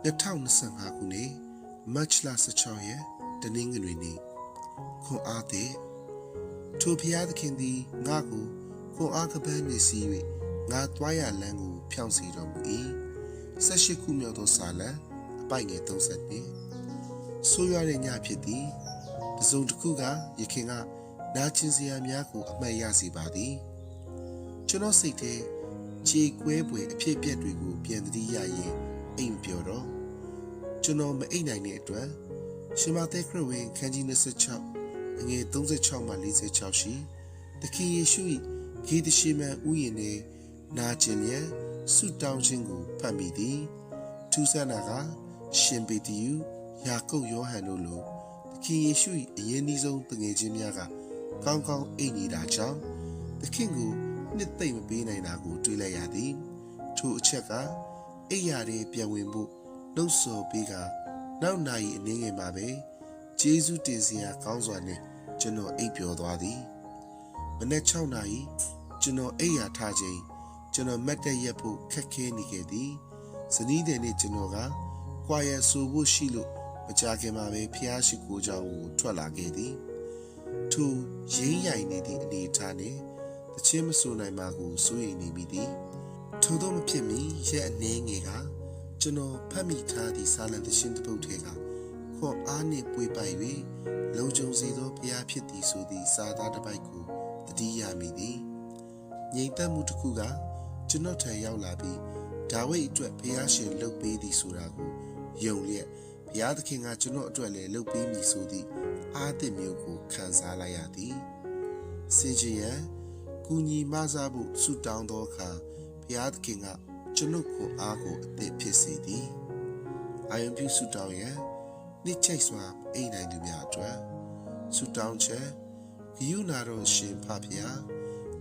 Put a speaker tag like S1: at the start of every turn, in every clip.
S1: 2025 ခုနှစ်မတ်လ16ရက်တနင်္ဂနွေနေ့ခွန်အားသည်ထိုဖျားသခင်သည်ငါကိုခွန်အားကပန်းနေစီ၍ငါသွားရလမ်းကိုဖြောင့်စေတော်မူ၏18ခုမြောက်သောစာလံအပိုက်ငယ်32ဆိုးရွားတဲ့ညဖြစ်သည်တစုံတစ်ခုကယခင်ကနာကျင်စရာများကိုအမှတ်ရစေပါသည်ကျွန်တော်စိတ်ထဲခြေကွဲပွေအဖြစ်အပျက်တွေကိုပြန်သတိရရင်အိမ်ပြောတော့ကျွန်တော်မအိမ်နိုင်တဲ့အတွက်ရှင်မသက်ခရစ်ဝင်ခန်းကြီး26အငယ်36မှ46ရှိသခင်ယေရှု၏ဂေဒရှိမန်ဥယျာဉ်နှင့်နာကျင်ရန်ဆုတောင်းခြင်းကိုဖတ်မိသည်ထူးဆန်းတာကရှင်ပေတရုယာကုပ်ယောဟန်တို့လိုသခင်ယေရှု၏အရင်အဆုံးတငယ်ချင်းများကကောင်းကောင်းအိမ်နေတာကြောင့်သခင်ကိုနှစ်သိမ့်မပေးနိုင်တာကိုတွေ့လိုက်ရသည်ထိုအချက်ကအိယာရဲပြန်ဝင်ဖို့နှုတ်ဆော်ပေးကနောက်နာရီအနည်းငယ်မှာပဲဂျေဇုတင်စရာကောင်းစွာနဲ့ကျွန်တော်အိပ်ပျော်သွားသည်မနက်6နာရီကျွန်တော်အိယာထချိန်ကျွန်တော်မတ်တက်ရက်ဖို့ခက်ခဲနေခဲ့သည်ဇနီးတဲ့နေ့ကျွန်တော်ကခွာရဆိုဖို့ရှိလို့မကြခင်မှာပဲဖျားရှိခိုးကြောင်းကိုထွက်လာခဲ့သည်ထိုရင်းရိုင်နေသည့်အနေအထားနဲ့တချင်းမဆိုနိုင်ပါကိုစိုးရိမ်နေမိသည်ထို့သောမဖြစ်မီရက်အနည်းငယ်ကကျွန်တော်ဖတ်မိထားသည့်စာလံသရှင်တစ်ပုဒ်ထဲကခွန်အားနှင့်ပွေပိုက်၍လုံခြုံစေသောဘုရားဖြစ်သည်ဆိုသည့်စာသားတစ်ပိုက်ကိုတတိယမိသည်ငြိမ်သက်မှုတစ်ခုကကျွန်တော်ထံရောက်လာပြီးဒါဝိဒ်အတွက်ဘုရားရှင်လှုပ်ပေးသည်ဆိုတာကိုယုံလျက်ဘုရားသခင်ကကျွန်တော်အတွက်လည်းလှုပ်ပေးမည်ဆိုသည့်အားသစ်မျိုးကိုခံစားလိုက်ရသည်စင်ကြယ်ရန်ကူညီမဆဖို့ဆုတောင်းသောအခါဘုရားသခင်ကကျွန်ုပ်ကိုအားကိုအသစ်ဖြစ်စေသည်အာယုံပြုဆုတောင်းရန်နှစ်ချိတ်စွာအိမ်နိုင်သူများအတွက်ဆုတောင်းချက်ဂိယူနာတော်ရှင်ဖဖျား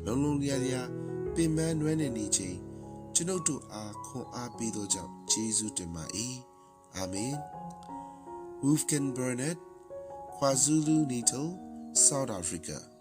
S1: လုံလုံလျားလျားပင်ပန်းနွမ်းနေခြင်းကျွန်ုပ်တို့အားခွန်အားပေးသောကြောင့်ယေရှုတင်ပါ၏အာမင် Wolfgang Burnett KwaZulu-Natal South Africa